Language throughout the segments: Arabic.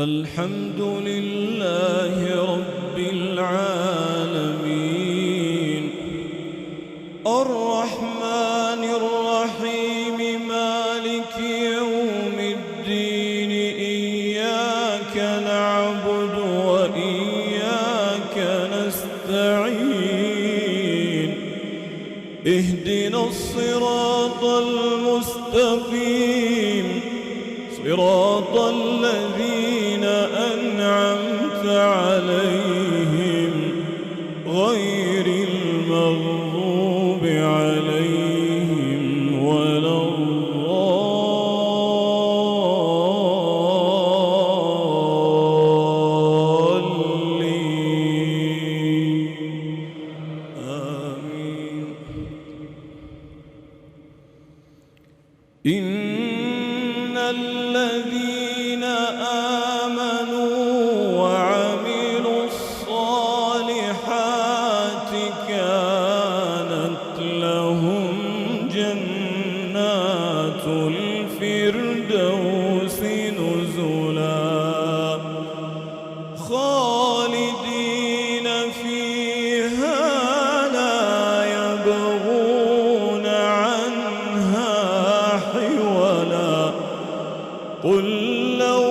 الحمد لله رب العالمين الرحمن الرحيم مالك يوم الدين إياك نعبد وإياك نستعين اهدنا الصراط المستقيم صراط الذين أنعمت عليهم غير المغضوب عليهم ولا الضالين آمين. إن الذين آمنوا وعملوا الصالحات كانت لهم جنات الفردوس نزلا خالدين فيها لا يبغون عنها حولا قل لو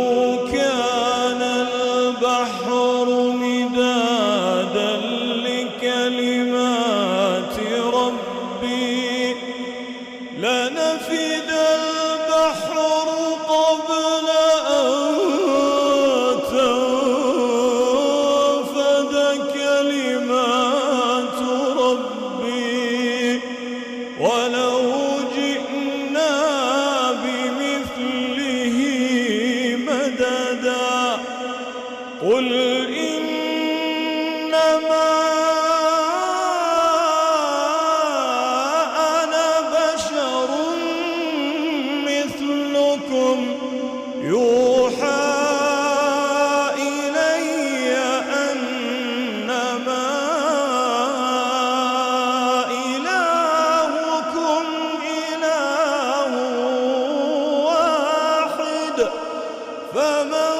كان البحر مدادا لكلمات ربي لنفد البحر قبل أن تنفد كلمات ربي ولو جئنا بمثله مددا قل إنما أنا بشر مثلكم يوحى إلي أنما إلهكم إله واحد فمن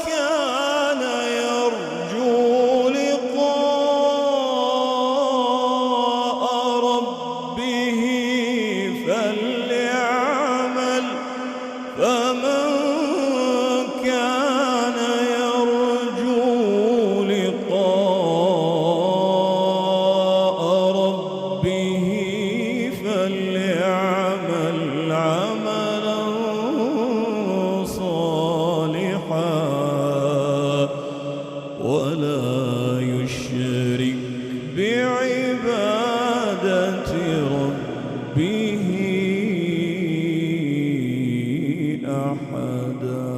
كان يرجو لقاء ربه فليعمل عملا صالحا ولا يشرك بعبادة ربه أحدا.